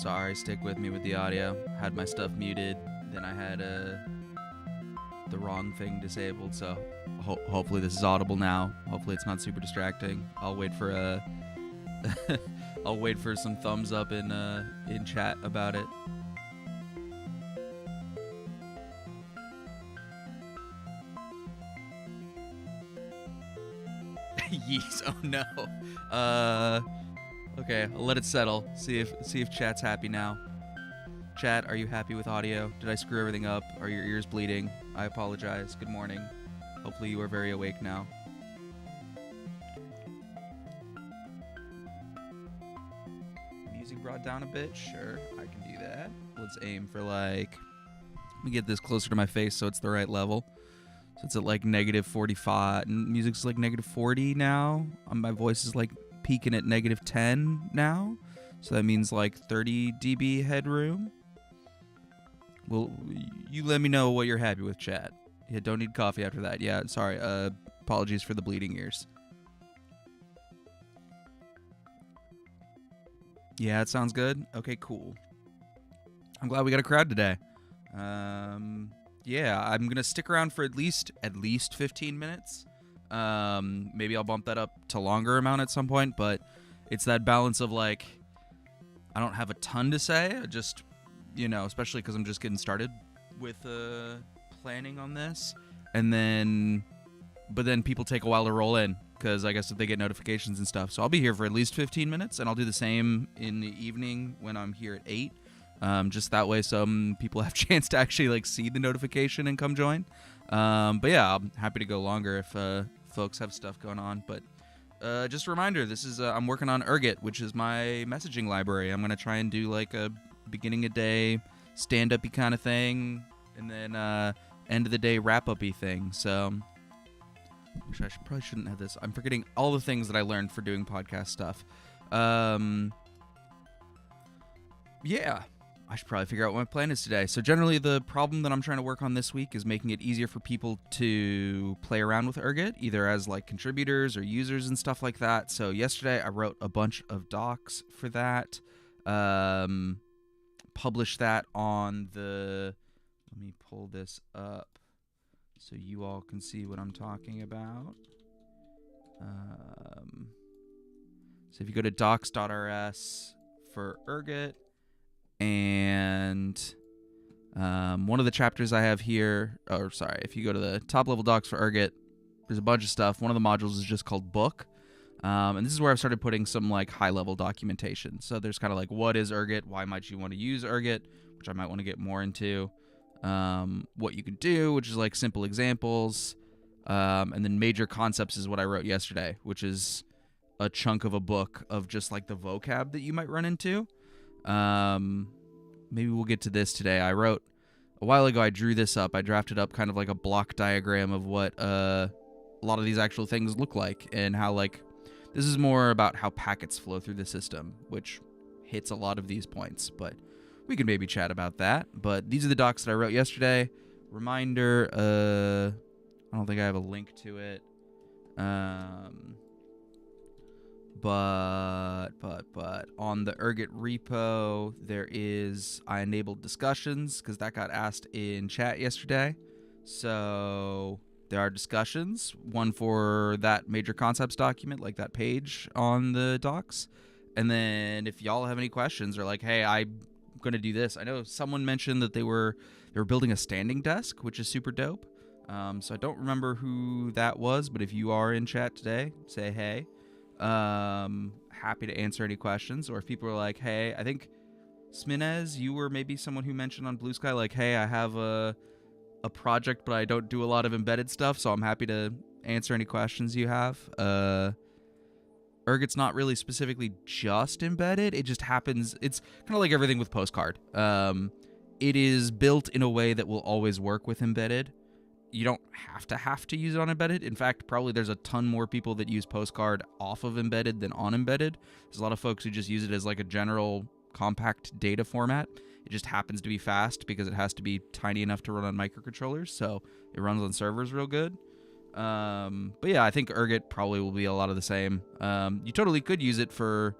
Sorry, stick with me with the audio. Had my stuff muted, then I had the wrong thing disabled, so hopefully this is audible now. Hopefully it's not super distracting. I'll wait for I'll wait for some thumbs up in chat about it. Yeez, oh no. Okay, I'll let it settle. See if chat's happy now. Chat, are you happy with audio? Did I screw everything up? Are your ears bleeding? I apologize. Good morning. Hopefully you are very awake now. Music brought down a bit? Sure, I can do that. Let's aim for like... Let me get this closer to my face so it's the right level. So it's at like negative 45. Music's like negative 40 now. My voice is like peaking at negative 10 now. So that means like 30 dB headroom. Well, you let me know what you're happy with, chat. Yeah, don't need coffee after that. Yeah, sorry. Apologies for the bleeding ears. Yeah, it sounds good. Okay, cool. I'm glad we got a crowd today. Yeah, I'm gonna stick around for at least 15 minutes. Maybe I'll bump that up to longer amount at some point, but it's that balance of like, I don't have a ton to say. I just, especially because I'm just getting started with planning on this, but then people take a while to roll in because I guess if they get notifications and stuff. So I'll be here for at least 15 minutes, and I'll do the same in the evening when I'm here at 8. Just that way some people have a chance to actually like see the notification and come join. But yeah, I'm happy to go longer if folks have stuff going on. But just a reminder, this is I'm working on Ergot, which is my messaging library. I'm gonna try and do like a beginning of day stand-up-y kind of thing, and then end of the day wrap-up-y thing. So which I probably shouldn't have this. I'm forgetting all the things that I learned for doing podcast stuff. Yeah. I should probably figure out what my plan is today. So generally the problem that I'm trying to work on this week is making it easier for people to play around with Ergot, either as like contributors or users and stuff like that. So yesterday I wrote a bunch of docs for that. Published that on the... Let me pull this up so you all can see what I'm talking about. So if you go to docs.rs for Ergot, and one of the chapters I have here, if you go to the top level docs for Ergot, there's a bunch of stuff. One of the modules is just called book. And this is where I've started putting some like high level documentation. So there's kind of like, what is Ergot? Why might you want to use Ergot? Which I might want to get more into. What you can do, which is like simple examples. And then major concepts is what I wrote yesterday, which is a chunk of a book of just like the vocab that you might run into. Maybe we'll get to this today. I wrote a while ago, I drew this up. I drafted up kind of like a block diagram of what a lot of these actual things look like, and how like this is more about how packets flow through the system, which hits a lot of these points, but we can maybe chat about that. But these are the docs that I wrote yesterday. Reminder, I don't think I have a link to it. But on the Ergot repo, I enabled discussions because that got asked in chat yesterday. So there are discussions, one for that major concepts document, like that page on the docs. And then if y'all have any questions or like, hey, I'm going to do this. I know someone mentioned that they were building a standing desk, which is super dope. So I don't remember who that was, but if you are in chat today, say hey. Happy to answer any questions. Or if people are like, hey, I think Sminez, you were maybe someone who mentioned on Blue Sky, like, hey, I have a project, but I don't do a lot of embedded stuff, so I'm happy to answer any questions you have. Ergot's not really specifically just embedded. It just happens. It's kind of like everything with Postcard. It is built in a way that will always work with embedded. You don't have to use it on embedded. In fact, probably there's a ton more people that use Postcard off of embedded than on embedded. There's a lot of folks who just use it as like a general compact data format. It just happens to be fast because it has to be tiny enough to run on microcontrollers, so it runs on servers real good. But yeah, I think Ergot probably will be a lot of the same. You totally could use it for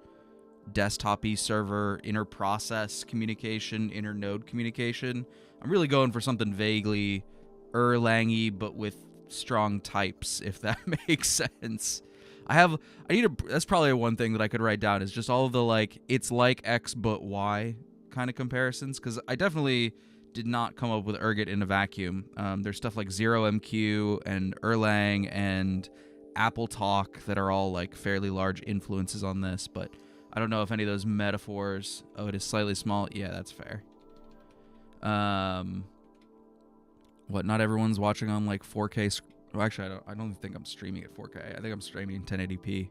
desktop-y server inter-process communication, inter-node communication. I'm really going for something vaguely Erlang-y, but with strong types, if that makes sense. That's probably one thing that I could write down is just all of the like, it's like X but Y kind of comparisons, because I definitely did not come up with Ergot in a vacuum. There's stuff like 0MQ and Erlang and AppleTalk that are all like fairly large influences on this, but I don't know if any of those metaphors. Oh, it is slightly small. Yeah, that's fair. What? Not everyone's watching on like 4K. Well, actually, I don't think I'm streaming at 4K. I think I'm streaming in 1080p.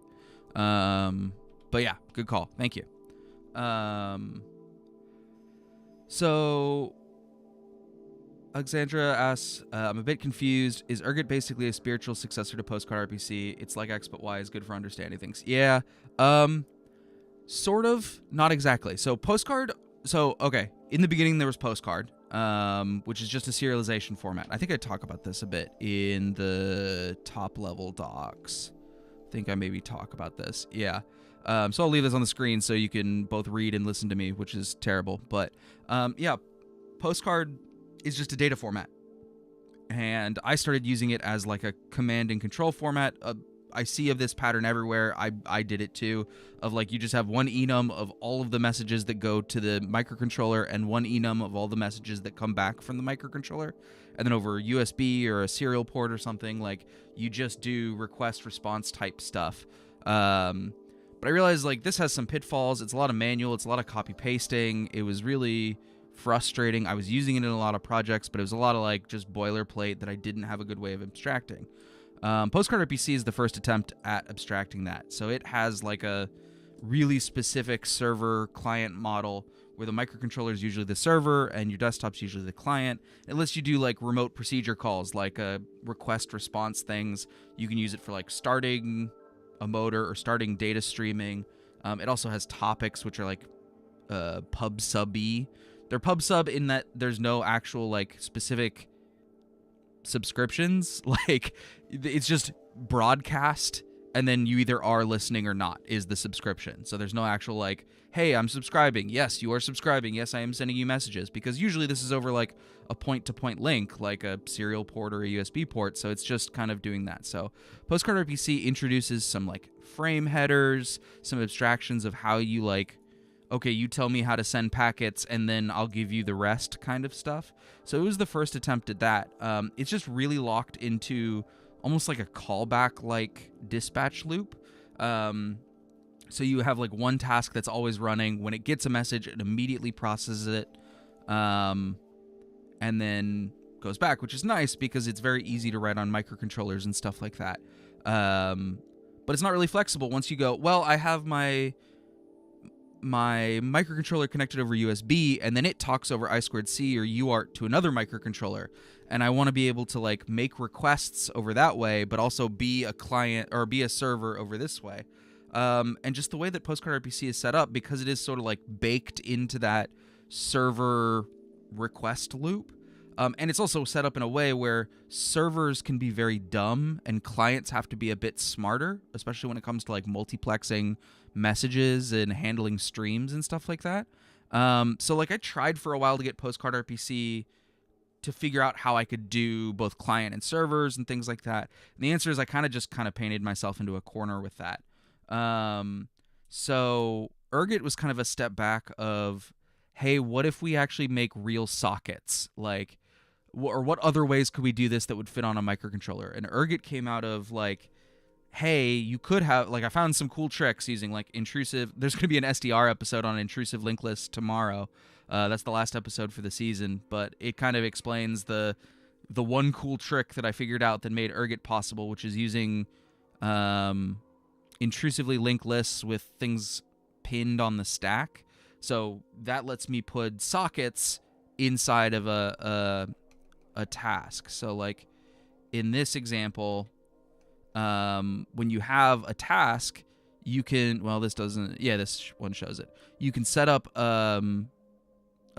But yeah, good call. Thank you. So Alexandra asks, I'm a bit confused. Is Ergot basically a spiritual successor to Postcard RPC? It's like X but Y is good for understanding things. Yeah. Sort of, not exactly. So Postcard, okay, in the beginning there was Postcard, which is just a serialization format. I think I talk about this a bit in the top level docs. I think I maybe talk about this. Yeah. So I'll leave this on the screen so you can both read and listen to me, which is terrible. But yeah, Postcard is just a data format. And I started using it as like a command and control format. I see of this pattern everywhere. I did it too, of like you just have one enum of all of the messages that go to the microcontroller and one enum of all the messages that come back from the microcontroller. And then over USB or a serial port or something, like you just do request response type stuff. But I realized like this has some pitfalls. It's a lot of manual. It's a lot of copy pasting. It was really frustrating. I was using it in a lot of projects, but it was a lot of like just boilerplate that I didn't have a good way of abstracting. Postcard RPC is the first attempt at abstracting that. So it has like a really specific server client model where the microcontroller is usually the server and your desktop's usually the client. It lets you do like remote procedure calls, like request response things. You can use it for like starting a motor or starting data streaming. It also has topics, which are like pub sub-y. They're pub sub in that there's no actual like specific subscriptions. Like it's just broadcast and then you either are listening or not is the subscription. So there's no actual like, hey, I'm subscribing. Yes, you are subscribing. Yes, I am sending you messages, because usually this is over like a point-to-point link, like a serial port or a USB port. So it's just kind of doing that. So Postcard RPC introduces some like frame headers, some abstractions of how you like, okay, you tell me how to send packets and then I'll give you the rest kind of stuff. So it was the first attempt at that. It's just really locked into almost like a callback like dispatch loop. So you have like one task that's always running. When it gets a message, it immediately processes it and then goes back, which is nice because it's very easy to write on microcontrollers and stuff like that. But it's not really flexible once you go, well, I have my microcontroller connected over USB, and then it talks over I2C or UART to another microcontroller, and I want to be able to like make requests over that way, but also be a client or be a server over this way. And just the way that Postcard RPC is set up, because it is sort of like baked into that server request loop. And it's also set up in a way where servers can be very dumb and clients have to be a bit smarter, especially when it comes to like multiplexing messages and handling streams and stuff like that. So like I tried for a while to get Postcard RPC to figure out how I could do both client and servers and things like that. And the answer is I kind of painted myself into a corner with that. So Ergot was kind of a step back of, hey, what if we actually make real sockets? Like, or what other ways could we do this that would fit on a microcontroller? And Ergot came out of like, hey, you could have, like, I found some cool tricks using like intrusive. There's going to be an SDR episode on intrusive linked lists tomorrow. That's the last episode for the season, but it kind of explains the one cool trick that I figured out that made Ergot possible, which is using intrusively linked lists with things pinned on the stack. So that lets me put sockets inside of a task. So like in this example, when you have a task, you can, well, this doesn't, yeah, this one shows it. You can set up a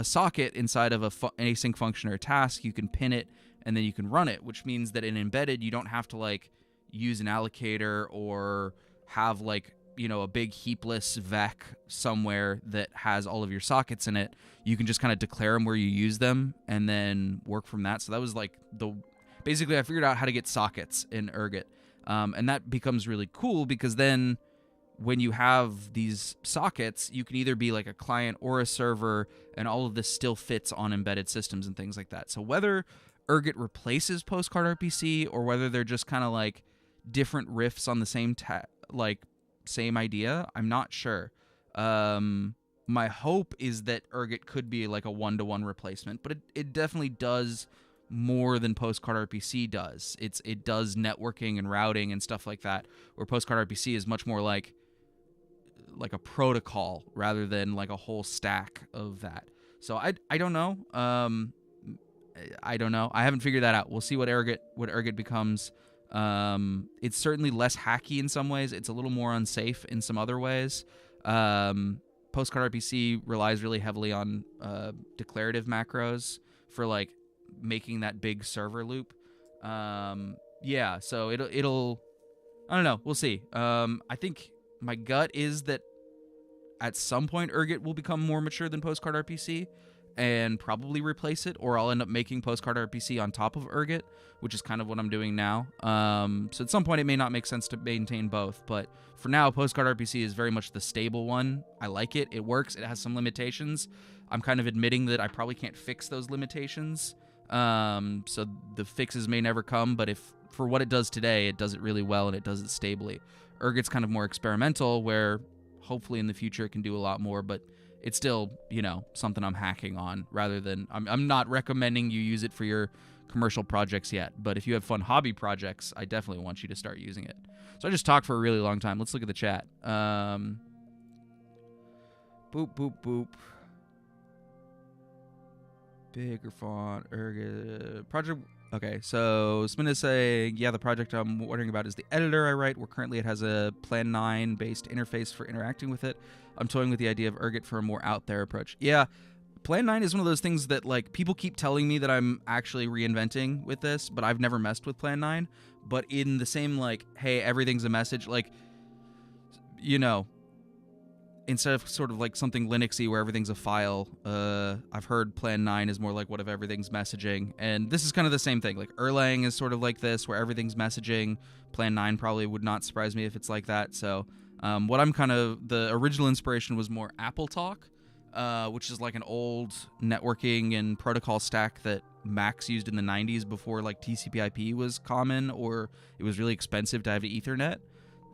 socket inside of an async function or a task. You can pin it and then you can run it, which means that in embedded, you don't have to like use an allocator or have like, you know, a big heapless vec somewhere that has all of your sockets in it. You can just kind of declare them where you use them and then work from that. So that was like basically I figured out how to get sockets in Ergot. And that becomes really cool because then when you have these sockets, you can either be like a client or a server, and all of this still fits on embedded systems and things like that. So whether Ergot replaces Postcard RPC or whether they're just kind of like different riffs on the same same idea, I'm not sure. My hope is that Ergot could be like a one-to-one replacement, but it definitely does more than Postcard RPC does. It does networking and routing and stuff like that, where Postcard RPC is much more like a protocol rather than like a whole stack of that. So I don't know. I don't know. I haven't figured that out. We'll see what Ergot becomes. It's certainly less hacky in some ways. It's a little more unsafe in some other ways. Postcard RPC relies really heavily on declarative macros for like making that big server loop. Yeah, so it'll I don't know. We'll see. I think my gut is that at some point Ergot will become more mature than Postcard RPC and probably replace it, or I'll end up making Postcard RPC on top of Ergot, which is kind of what I'm doing now. So at some point it may not make sense to maintain both, but for now Postcard RPC is very much the stable one. I like it. It works. It has some limitations. I'm kind of admitting that I probably can't fix those limitations. So the fixes may never come, but if for what it does today, it does it really well and it does it stably. Ergot's kind of more experimental, where hopefully in the future it can do a lot more, but it's still, you know, something I'm hacking on rather than I'm not recommending you use it for your commercial projects yet, but if you have fun hobby projects, I definitely want you to start using it. So I just talked for a really long time. Let's look at the chat. Boop, boop, boop. Bigger font, Ergot. Project. Okay, so Spin is saying, yeah, the project I'm wondering about is the editor I write, where currently it has a Plan 9 based interface for interacting with it. I'm toying with the idea of Ergot for a more out there approach. Yeah, Plan 9 is one of those things that like people keep telling me that I'm actually reinventing with this, but I've never messed with Plan 9. But in the same like, hey, everything's a message, like, you know, instead of sort of like something Linuxy where everything's a file, I've heard Plan 9 is more like what if everything's messaging. And this is kind of the same thing. Like Erlang is sort of like this, where everything's messaging. Plan 9 probably would not surprise me if it's like that. So what I'm kind of, the original inspiration was more Apple Talk, which is like an old networking and protocol stack that Macs used in the 90s before like TCP/IP was common, or it was really expensive to have Ethernet.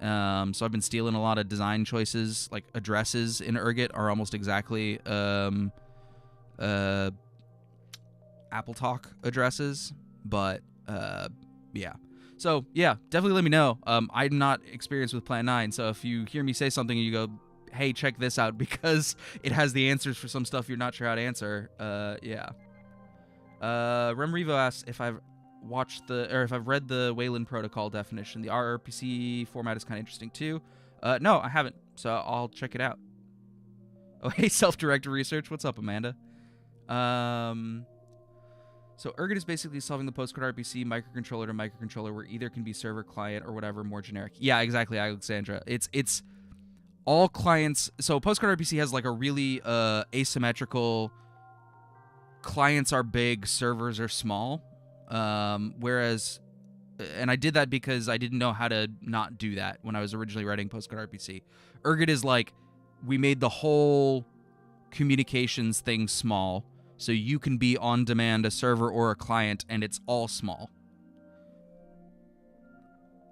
So I've been stealing a lot of design choices, like addresses in Ergot are almost exactly Apple Talk addresses, but yeah. So yeah, definitely let me know. I'm not experienced with Plan 9, so if you hear me say something and you go, hey, check this out because it has the answers for some stuff you're not sure how to answer, yeah. Remrevo asks if I've read the Wayland protocol definition. The RRPC format is kind of interesting too. No, I haven't, so I'll check it out. Oh, hey, self-directed research. What's up, Amanda? So Ergot is basically solving the Postcard RPC microcontroller to microcontroller, where either can be server, client, or whatever, more generic. Yeah, exactly, Alexandra. It's all clients. So Postcard RPC has like a really asymmetrical. Clients are big, servers are small. Whereas, and I did that because I didn't know how to not do that when I was originally writing Postcard RPC. Ergot is like, we made the whole communications thing small, so you can be on demand a server or a client, and it's all small.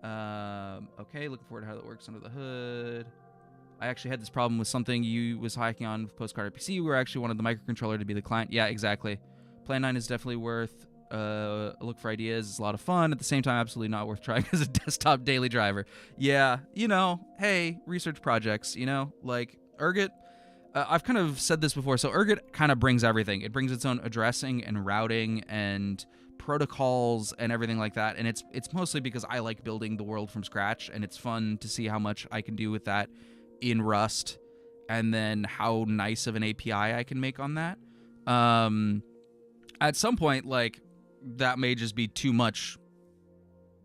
Okay, looking forward to how that works under the hood. I actually had this problem with something you was hiking on with Postcard RPC, where I actually wanted the microcontroller to be the client. Yeah, exactly. Plan 9 is definitely worth a look for ideas. It's a lot of fun. At the same time, absolutely not worth trying as a desktop daily driver. Yeah, you know, hey, research projects, you know, like Ergot. I've kind of said this before. So Ergot kind of brings everything. It brings its own addressing and routing and protocols and everything like that. And it's mostly because I like building the world from scratch, and it's fun to see how much I can do with that in Rust, and then how nice of an API I can make on that. At some point, like, that may just be too much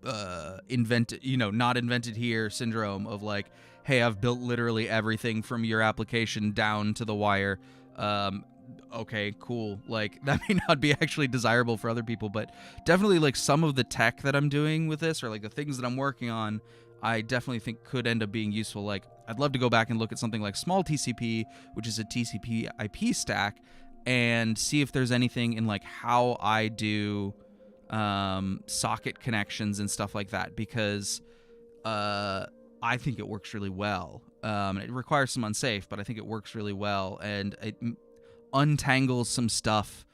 not invented here syndrome of like, hey, I've built literally everything from your application down to the wire. Okay, cool. Like, that may not be actually desirable for other people, but definitely like some of the tech that I'm doing with this, or like the things that I'm working on, I definitely think could end up being useful. Like, I'd love to go back and look at something like small TCP, which is a TCP IP stack, and see if there's anything in like how I do socket connections and stuff like that, because I think it works really well. It requires some unsafe, but I think it works really well, and it untangles some stuff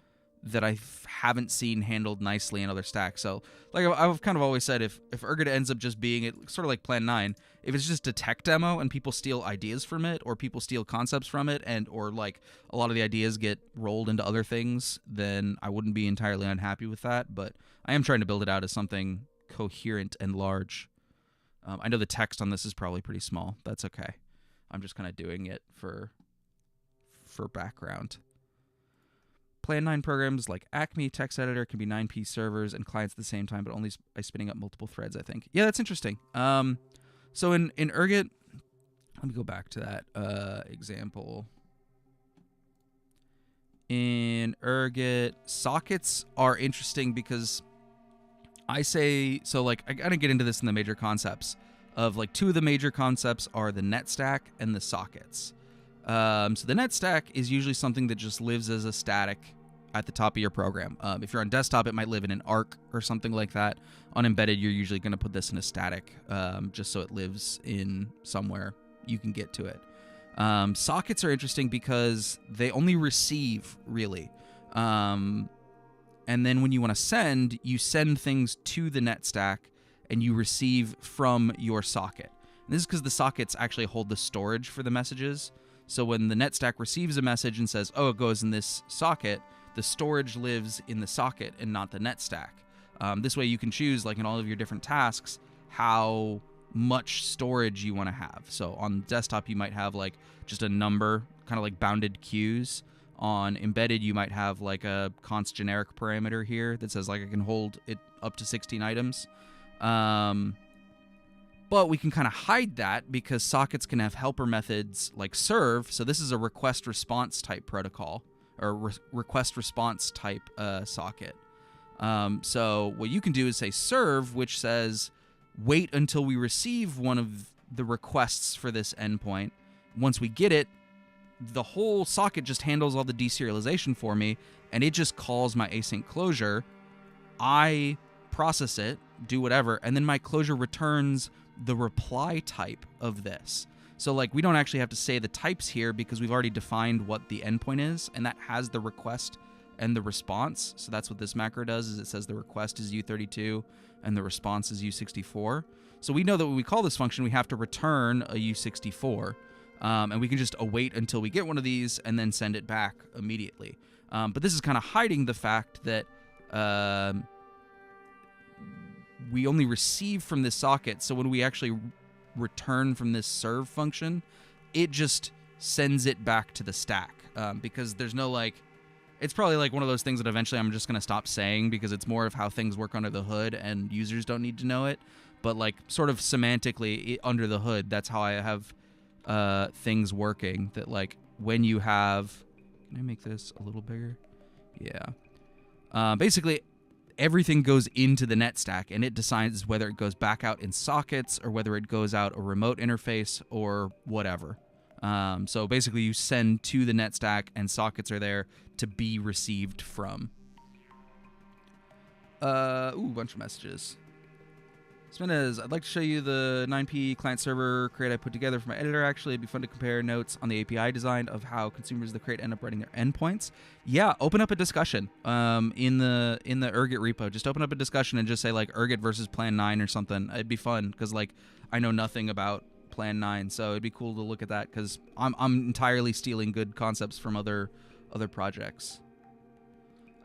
that I haven't seen handled nicely in other stacks. So, like I've kind of always said, if Ergot ends up just being sort of like Plan 9, if it's just a tech demo and people steal ideas from it, or people steal concepts from it, and or like a lot of the ideas get rolled into other things, then I wouldn't be entirely unhappy with that. But I am trying to build it out as something coherent and large. I know the text on this is probably pretty small. That's okay. I'm just kind of doing it for background. Plan 9 programs like Acme text editor can be 9p servers and clients at the same time, but only by spinning up multiple threads, I think. Yeah, that's interesting. So in Ergot, let me go back to that example. In Ergot, sockets are interesting because I gotta get into this in the major concepts of like two of the major concepts are the net stack and the sockets. So the net stack is usually something that just lives as a static at the top of your program. If you're on desktop, it might live in an arc or something like that. On embedded, you're usually going to put this in a static, just so it lives in somewhere you can get to it. Sockets are interesting because they only receive, really. And then when you want to send, you send things to the net stack and you receive from your socket. And this is because the sockets actually hold the storage for the messages. So when the net stack receives a message and says, oh, it goes in this socket, the storage lives in the socket and not the net stack. This way you can choose, like in all of your different tasks, how much storage you want to have. So on desktop, you might have like just a number, kind of like bounded queues. On embedded, you might have like a const generic parameter here that says like I can hold it up to 16 items. But we can kind of hide that because sockets can have helper methods like serve. So this is a request response type protocol, or request response type socket. So what you can do is say serve, which says wait until we receive one of the requests for this endpoint. Once we get it, the whole socket just handles all the deserialization for me, and it just calls my async closure. I process it, do whatever, and then my closure returns the reply type of this. So like we don't actually have to say the types here because we've already defined what the endpoint is, and that has the request and the response. So that's what this macro does, is it says the request is U32 and the response is U64. So we know that when we call this function, we have to return a U64. And we can just await until we get one of these and then send it back immediately. But this is kind of hiding the fact that we only receive from this socket. So when we actually return from this serve function, it just sends it back to the stack. Because there's no like, it's probably like one of those things that eventually I'm just going to stop saying because it's more of how things work under the hood and users don't need to know it. But like sort of semantically under the hood, that's how I have things working, that like when you have, can I make this a little bigger? Yeah. Basically everything goes into the net stack and it decides whether it goes back out in sockets or whether it goes out a remote interface or whatever. So basically you send to the net stack and sockets are there to be received from. Bunch of messages. Spinez, I'd like to show you the 9p client server crate I put together for my editor. Actually, it'd be fun to compare notes on the API design of how consumers of the crate end up writing their endpoints. Yeah, open up a discussion in the Ergot repo. Just open up a discussion and just say like Ergot versus Plan 9 or something. It'd be fun because like I know nothing about Plan 9, so it'd be cool to look at that because I'm entirely stealing good concepts from other projects.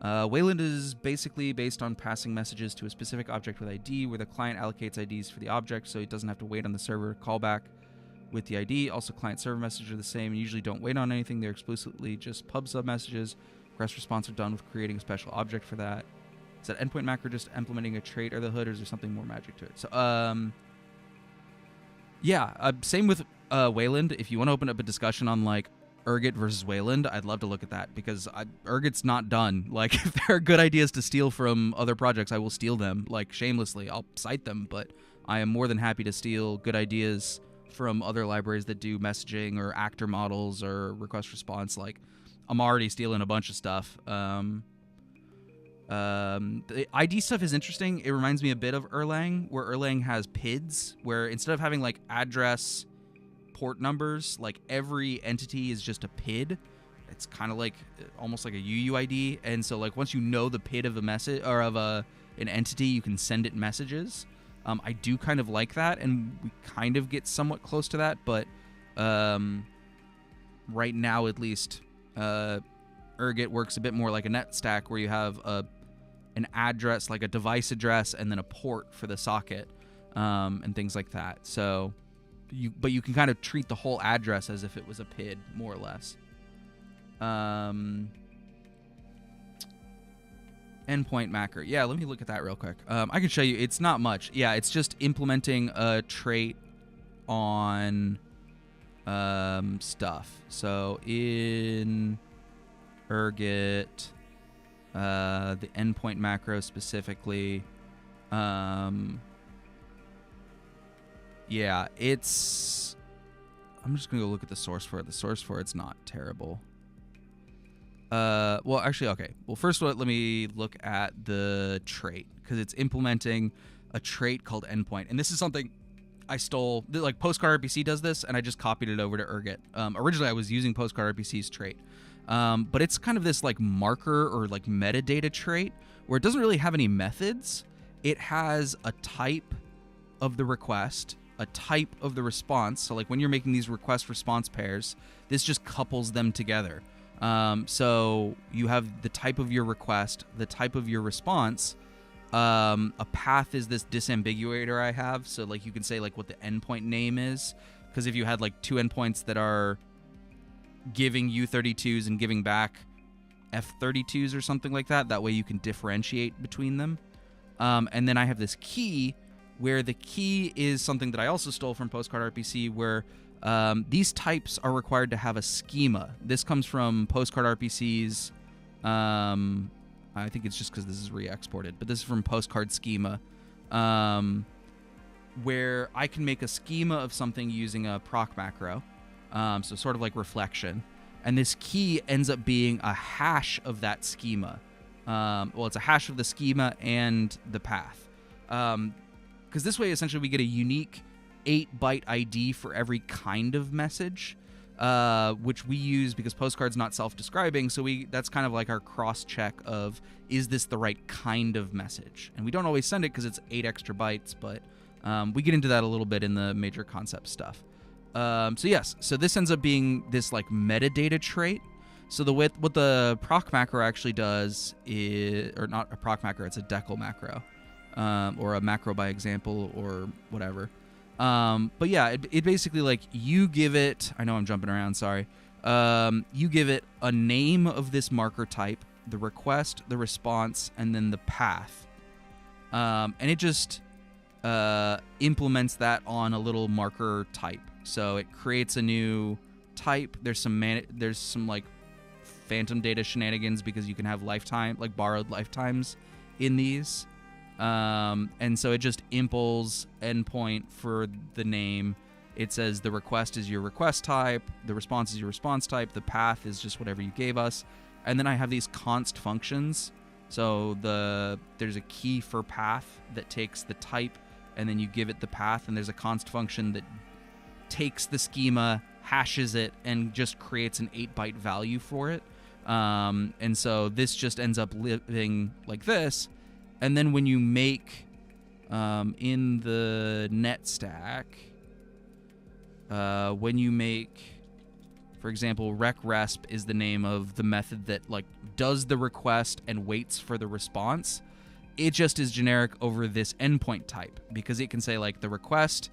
Wayland is basically based on passing messages to a specific object with ID, where the client allocates IDs for the object, so it doesn't have to wait on the server callback with the ID. Also, client-server messages are the same and usually don't wait on anything. They're explicitly just pub sub messages. Request response are done with creating a special object for that. Is that endpoint macro just implementing a trait or the hood, or is there something more magic to it? So, yeah, same with Wayland. If you want to open up a discussion on like Ergot versus Wayland, I'd love to look at that, because Ergot's not done. Like, if there are good ideas to steal from other projects, I will steal them, like, shamelessly. I'll cite them, but I am more than happy to steal good ideas from other libraries that do messaging or actor models or request response. Like, I'm already stealing a bunch of stuff. The ID stuff is interesting. It reminds me a bit of Erlang, where Erlang has PIDs, where instead of having like address port numbers, like every entity is just a PID. It's kind of like almost like a UUID, and so like once you know the PID of a message or of an entity, you can send it messages. I do kind of like that, and we kind of get somewhat close to that, but right now at least, Ergot works a bit more like a net stack, where you have an address, like a device address, and then a port for the socket, and things like that. So, you can kind of treat the whole address as if it was a PID, more or less. Endpoint macro. Yeah, let me look at that real quick. I can show you. It's not much. Yeah, it's just implementing a trait on stuff. So in Ergot, the endpoint macro specifically, yeah, it's... I'm just going to go look at the source for it. The source for it's not terrible. Well, actually, okay. Well, first, let me look at the trait, because it's implementing a trait called endpoint. And this is something I stole. Like, Postcard RPC does this, and I just copied it over to Ergot. Originally, I was using Postcard RPC's trait. But it's kind of this, like, marker or, like, metadata trait where it doesn't really have any methods. It has a type of the request, a type of the response. So, like, when you're making these request-response pairs, this just couples them together. So you have the type of your request, the type of your response. A path is this disambiguator I have. So, like, you can say, like, what the endpoint name is. Because if you had, like, two endpoints that are giving U32s and giving back F32s or something like that, that way you can differentiate between them. And then I have this key, where the key is something that I also stole from Postcard RPC, where these types are required to have a schema. This comes from Postcard RPC's, I think it's just because this is re-exported, but this is from Postcard schema, where I can make a schema of something using a proc macro, so sort of like reflection, and this key ends up being a hash of that schema. Well, it's a hash of the schema and the path, because this way essentially we get a unique 8-byte ID for every kind of message, which we use because Postcard's not self-describing, so that's kind of like our cross-check of, is this the right kind of message? And we don't always send it because it's 8 extra bytes, but we get into that a little bit in the major concept stuff. So yes, so this ends up being this like metadata trait. So what the proc macro actually does is, or not a proc macro, it's a decal macro, or a macro by example, or whatever. But yeah, it basically, like, you give it, I know I'm jumping around, sorry. You give it a name of this marker type, the request, the response, and then the path. And it just implements that on a little marker type. So it creates a new type. There's some like phantom data shenanigans, because you can have lifetime, like borrowed lifetimes in these. And so it just impls endpoint for the name. It says the request is your request type, the response is your response type, the path is just whatever you gave us. And then I have these const functions. So there's a key for path that takes the type, and then you give it the path, and there's a const function that takes the schema, hashes it, and just creates an 8-byte value for it. And so this just ends up living like this. And then when you make, in the net stack, when you make, for example, recresp is the name of the method that, like, does the request and waits for the response. It just is generic over this endpoint type, because it can say, like, the request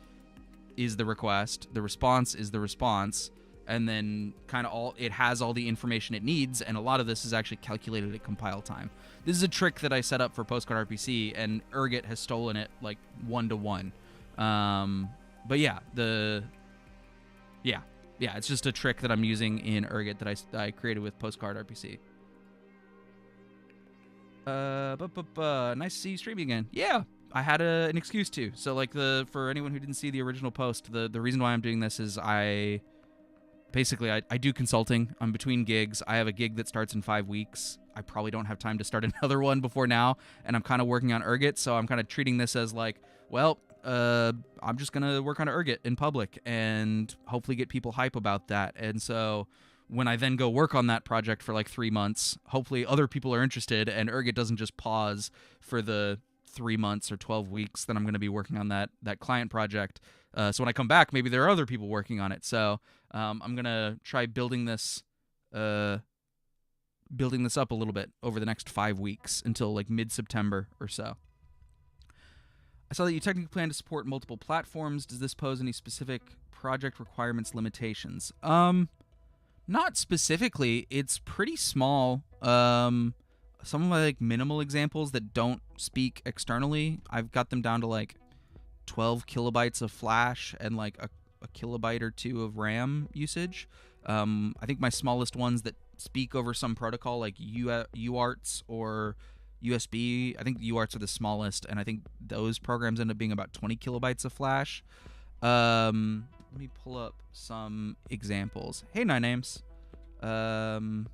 is the request, the response is the response, and then kind of it has all the information it needs, and a lot of this is actually calculated at compile time. This is a trick that I set up for Postcard RPC, and Ergot has stolen it like 1-to-1. But yeah, it's just a trick that I'm using in Ergot that I created with Postcard RPC. Nice to see you streaming again. Yeah, I had an excuse to. So like for anyone who didn't see the original post, the reason why I'm doing this is I do consulting. I'm between gigs. I have a gig that starts in 5 weeks. I probably don't have time to start another one before now, and I'm kind of working on Ergot, so I'm kind of treating this as like, well, I'm just gonna work on Ergot in public and hopefully get people hype about that. And so when I then go work on that project for like 3 months, hopefully other people are interested, and Ergot doesn't just pause for the 3 months or 12 weeks that I'm going to be working on that client project. So when I come back, maybe there are other people working on it. So I'm going to try building this up a little bit over the next 5 weeks until like mid-September or so. I saw that you technically plan to support multiple platforms. Does this pose any specific project requirements limitations? Not specifically. It's pretty small. Some of my like minimal examples that don't speak externally, I've got them down to like 12 kilobytes of flash and like a kilobyte or 2 of RAM usage. I think my smallest ones that speak over some protocol like UARTs or USB, I think UARTs are the smallest, and I think those programs end up being about 20 kilobytes of flash. Let me pull up some examples. Hey, Nine Names. I'm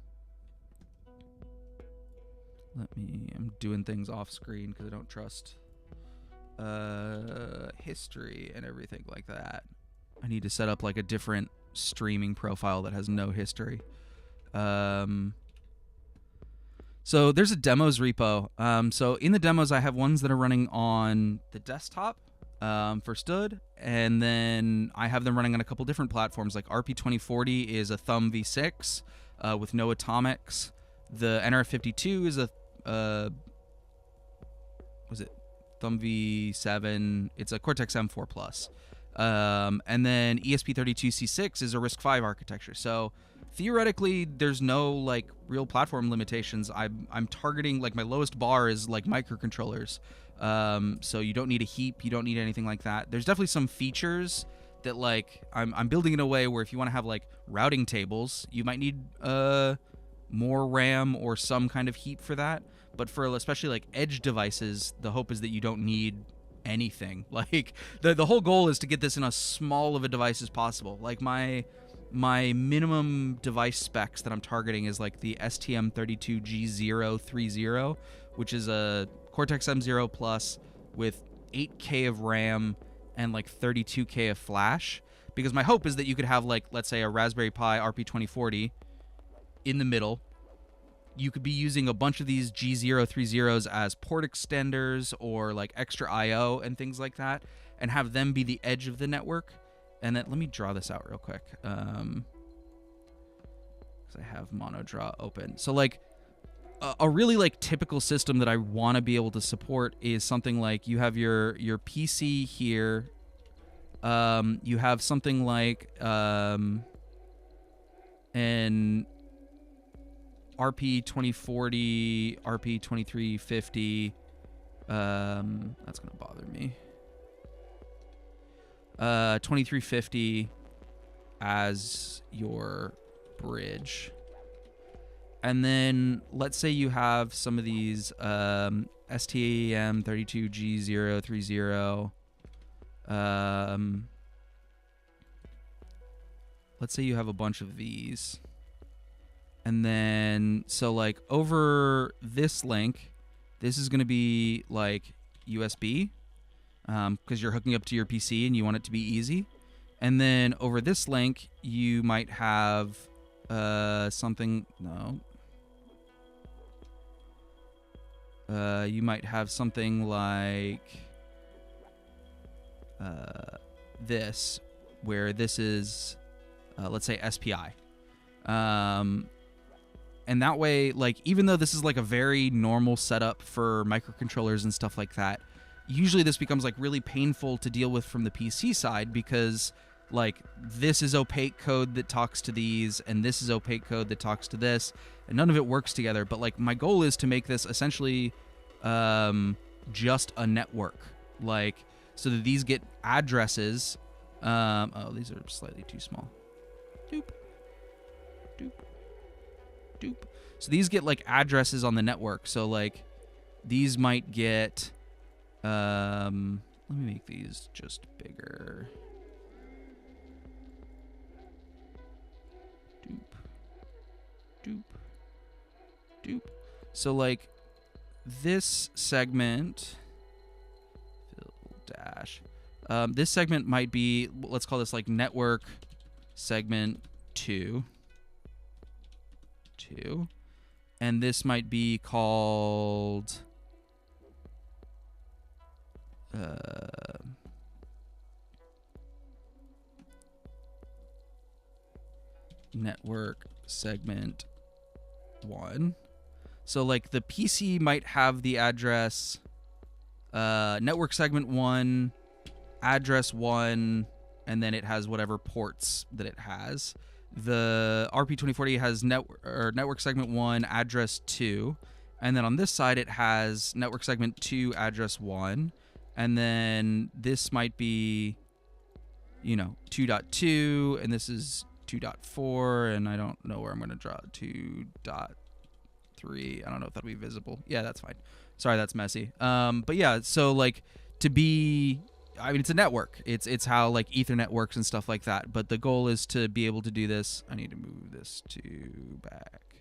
doing things off screen because I don't trust history and everything like that. I need to set up like a different streaming profile that has no history. So there's a demos repo. So in the demos, I have ones that are running on the desktop for Stud, and then I have them running on a couple different platforms. Like RP2040 is a Thumb V6 with no atomics. The NRF52 is a Thumb V7? It's a Cortex M4 Plus. And then ESP32C6 is a RISC-V architecture. So theoretically, there's no like real platform limitations. I'm targeting like my lowest bar is like microcontrollers. So you don't need a heap, you don't need anything like that. There's definitely some features that like I'm building in a way where if you want to have like routing tables, you might need more RAM or some kind of heap for that. But for especially like edge devices, the hope is that you don't need anything. Like the whole goal is to get this in as small of a device as possible. Like my minimum device specs that I'm targeting is like the STM32G030, which is a Cortex M0 Plus with 8K of RAM and like 32K of flash. Because my hope is that you could have like, let's say, a Raspberry Pi RP2040 in the middle. You could be using a bunch of these G030s as port extenders or like extra I/O and things like that, and have them be the edge of the network. And then let me draw this out real quick, because I have MonoDraw open. So like a really like typical system that I want to be able to support is something like you have your PC here. You have something like an RP2040, RP2350. That's gonna bother me. 2350 as your bridge. And then let's say you have some of these STM32G030. Let's say you have a bunch of these. And then, so like over this link, this is going to be like USB, because you're hooking up to your PC and you want it to be easy. And then over this link, you might have something, no. You might have something like this, where this is, let's say SPI. And that way, like, even though this is like a very normal setup for microcontrollers and stuff like that, usually this becomes like really painful to deal with from the PC side, because like this is opaque code that talks to these, and this is opaque code that talks to this, and none of it works together. But like my goal is to make this essentially just a network, like so that these get addresses. Oh, these are slightly too small. Doop, doop, doop. So these get like addresses on the network. So like these might get. Let me make these just bigger. Doop, doop, doop. So like this segment, fill dash. This segment might be, let's call this like network segment 2. And this might be called network segment 1. So like the PC might have the address network segment 1, address 1, and then it has whatever ports that it has. The RP2040 has network segment 1, address 2, and then on this side it has network segment 2, address 1, and then this might be 2.2, and this is 2.4, and I don't know where I'm going to draw 2.3. I don't know if that'll be visible. Yeah, that's fine. Sorry, that's messy. But yeah, so like to be, I mean, it's a network. It's how like Ethernet works and stuff like that. But the goal is to be able to do this. I need to move this to back.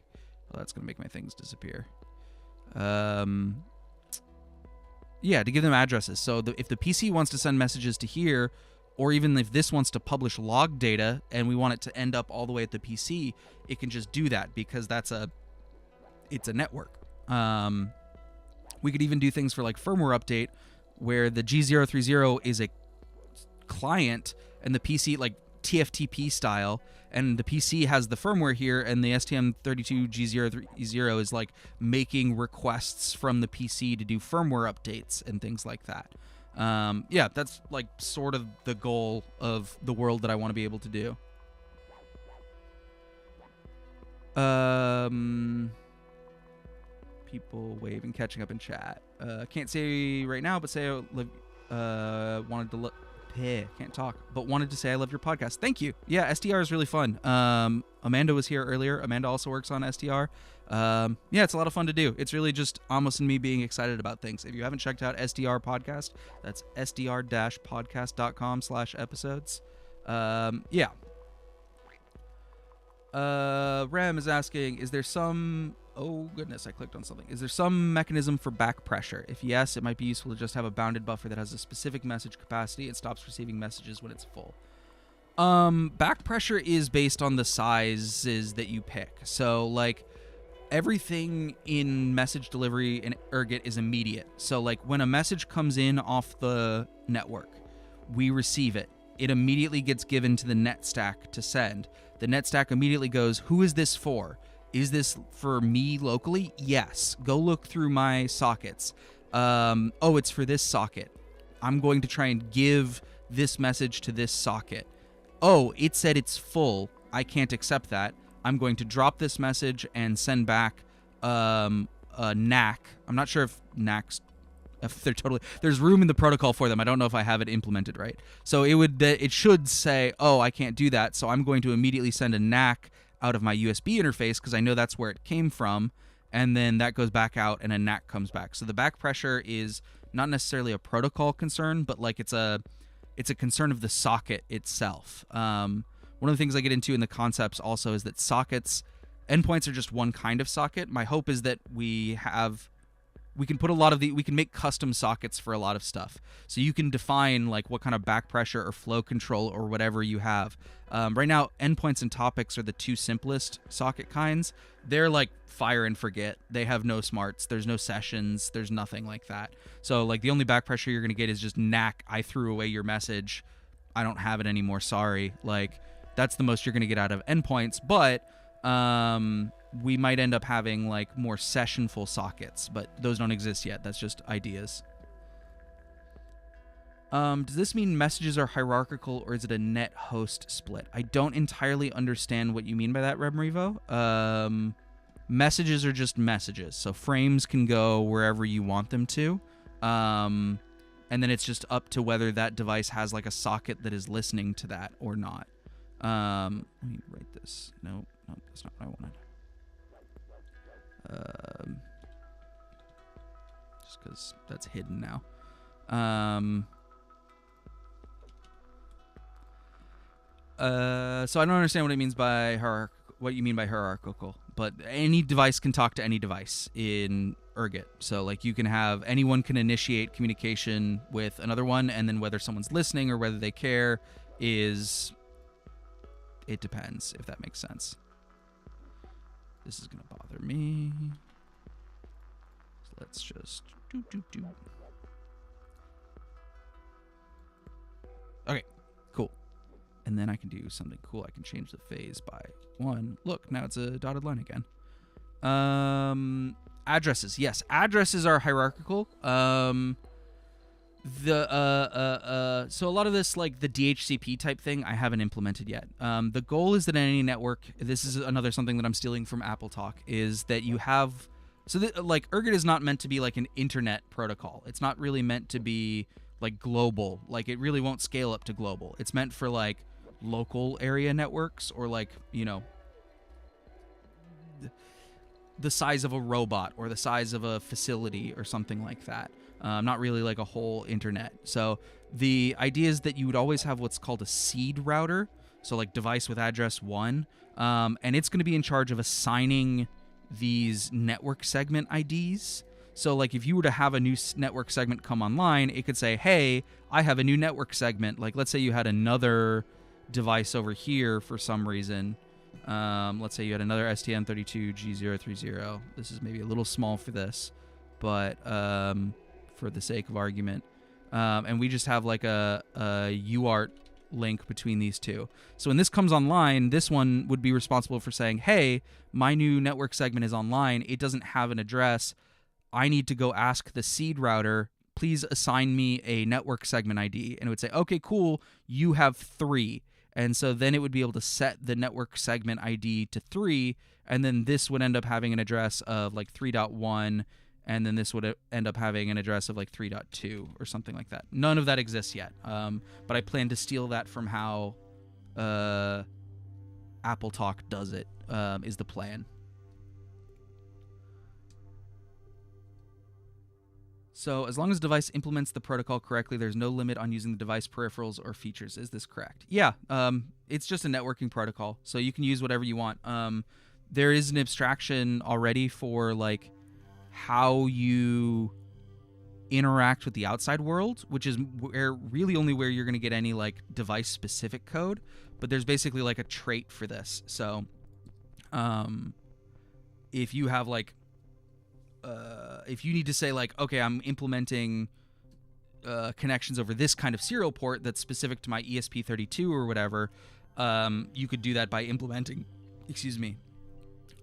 Well, that's going to make my things disappear. Yeah, to give them addresses. So if the PC wants to send messages to here, or even if this wants to publish log data and we want it to end up all the way at the PC, it can just do that because it's a network. We could even do things for like firmware update where the G030 is a client and the PC, like TFTP style, and the PC has the firmware here, and the STM32G030 is like making requests from the PC to do firmware updates and things like that. Yeah, that's like sort of the goal of the world that I want to be able to do. People waving, catching up in chat. Can't say right now, but say I wanted to look. Can't talk, but wanted to say I loved your podcast. Thank you. Yeah, SDR is really fun. Amanda was here earlier. Amanda also works on SDR. Yeah, it's a lot of fun to do. It's really just Amos and me being excited about things. If you haven't checked out SDR podcast, that's sdr-podcast.com/episodes. Yeah. Rem is asking, is there some... Oh, goodness, I clicked on something. Is there some mechanism for back pressure? If yes, it might be useful to just have a bounded buffer that has a specific message capacity and stops receiving messages when it's full. Back pressure is based on the sizes that you pick. So, like, everything in message delivery in Ergot is immediate. So, like, when a message comes in off the network, we receive it. It immediately gets given to the net stack to send. The net stack immediately goes, who is this for? Is this for me locally? Yes. Go look through my sockets. Oh, it's for this socket. I'm going to try and give this message to this socket. Oh, it said it's full. I can't accept that. I'm going to drop this message and send back a NAC. I'm not sure if NACs, if they're totally, there's room in the protocol for them. I don't know if I have it implemented right. So it should say, oh, I can't do that. So I'm going to immediately send a NAC out of my USB interface because I know that's where it came from, and then that goes back out and a NAC comes back. So the back pressure is not necessarily a protocol concern, but like it's a concern of the socket itself. One of the things I get into in the concepts also is that sockets, endpoints are just one kind of socket. My hope is that we can put we can make custom sockets for a lot of stuff. So you can define like what kind of back pressure or flow control or whatever you have. Right now, endpoints and topics are the two simplest socket kinds. They're like fire and forget. They have no smarts. There's no sessions. There's nothing like that. So like the only back pressure you're going to get is just NAC. I threw away your message. I don't have it anymore. Sorry. Like that's the most you're going to get out of endpoints. But we might end up having like more sessionful sockets, but those don't exist yet. That's just ideas. Does this mean messages are hierarchical, or is it a net host split? I don't entirely understand what you mean by that, Remrevo. Messages are just messages, so frames can go wherever you want them to. And then it's just up to whether that device has like a socket that is listening to that or not. Let me write this. No, that's not what I wanted. Just because that's hidden now. So I don't understand what it means by what you mean by hierarchical, but any device can talk to any device in Ergot. So like you can have anyone can initiate communication with another one, and then whether someone's listening or whether they care it depends, if that makes sense. This is gonna bother me. So let's just do. Okay, cool. And then I can do something cool. I can change the phase by 1. Look, now it's a dotted line again. Addresses. Yes, addresses are hierarchical. So a lot of this, like the DHCP type thing, I haven't implemented yet. The goal is that any network, this is another something that I'm stealing from Apple Talk, is that you have, like Ergot is not meant to be like an internet protocol. It's not really meant to be like global. Like it really won't scale up to global. It's meant for like local area networks, or like, you know, the size of a robot or the size of a facility or something like that. Not really like a whole internet. So the idea is that you would always have what's called a seed router, so like device with address 1, and it's going to be in charge of assigning these network segment IDs. So like if you were to have a new network segment come online, it could say, hey, I have a new network segment. Like let's say you had another device over here for some reason. Let's say you had another STM32G030. This is maybe a little small for this, but for the sake of argument. And we just have like a UART link between these two. So when this comes online, this one would be responsible for saying, hey, my new network segment is online. It doesn't have an address. I need to go ask the seed router, please assign me a network segment ID. And it would say, okay, cool, you have 3. And so then it would be able to set the network segment ID to 3, and then this would end up having an address of like 3.1, and then this would end up having an address of like 3.2 or something like that. None of that exists yet, but I plan to steal that from how Apple Talk does it, is the plan. So as long as the device implements the protocol correctly, there's no limit on using the device peripherals or features. Is this correct? Yeah, it's just a networking protocol, so you can use whatever you want. There is an abstraction already for like how you interact with the outside world, which is really only where you're going to get any like device specific code. But there's basically like a trait for this. So if you have like if you need to say like, okay, I'm implementing connections over this kind of serial port that's specific to my ESP32 or whatever, you could do that by implementing,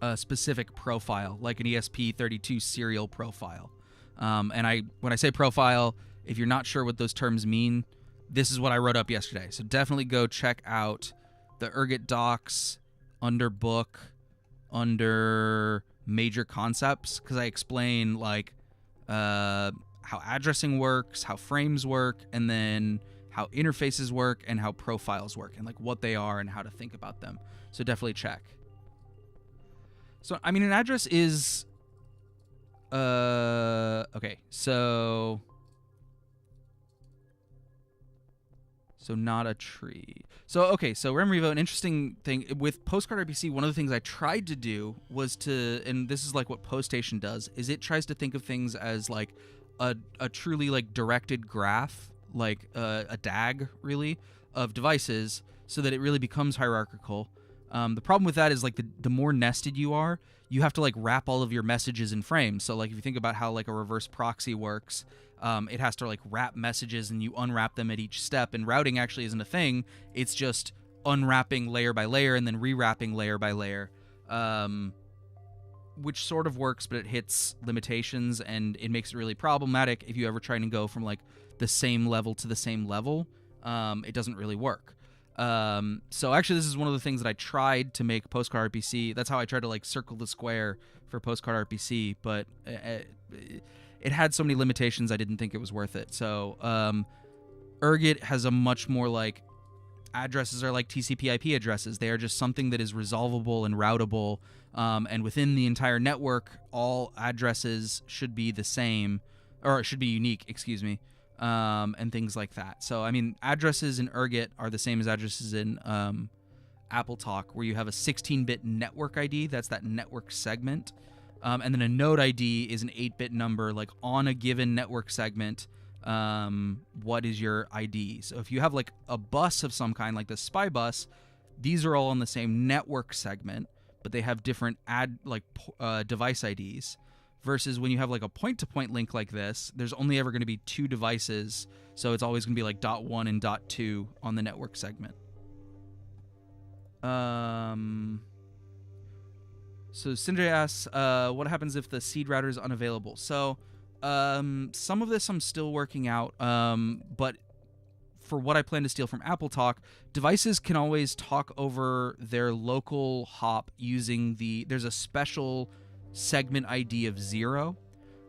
a specific profile, like an ESP32 serial profile. And when I say profile, if you're not sure what those terms mean, this is what I wrote up yesterday. So definitely go check out the Ergot docs under book, under major concepts, because I explain like how addressing works, how frames work, and then how interfaces work and how profiles work, and like what they are and how to think about them. So definitely check. So I mean, an address is okay, so not a tree. So Remrevo, an interesting thing with Postcard RPC, one of the things I tried to do was to, and this is like what PostStation does, is it tries to think of things as like a truly like directed graph, like a DAG really, of devices, so that it really becomes hierarchical. The problem with that is like the more nested you are, you have to like wrap all of your messages in frames. So like if you think about how like a reverse proxy works, it has to like wrap messages and you unwrap them at each step. And routing actually isn't a thing. It's just unwrapping layer by layer and then rewrapping layer by layer. which sort of works, but it hits limitations, and it makes it really problematic if you ever try to go from like the same level to the same level. It doesn't really work. So actually, this is one of the things that I tried to make Postcard RPC. That's how I tried to like circle the square for Postcard RPC, but it had so many limitations I didn't think it was worth it. So Ergot has a much more like, addresses are like TCP/IP addresses. They are just something that is resolvable and routable, and within the entire network, all addresses should be the same, or it should be unique, excuse me, and things like that. So, I mean, addresses in Ergot are the same as addresses in AppleTalk, where you have a 16-bit network ID. That's that network segment. And then a node ID is an 8-bit number, like on a given network segment. What is your ID? So if you have like a bus of some kind, like the spy bus, these are all on the same network segment, but they have different device IDs. Versus when you have like a point-to-point link like this, there's only ever going to be 2 devices, so it's always going to be like .1 and .2 on the network segment. So Sindre asks, what happens if the seed router is unavailable? So some of this I'm still working out, but for what I plan to steal from AppleTalk, devices can always talk over their local hop using there's a special segment ID of 0,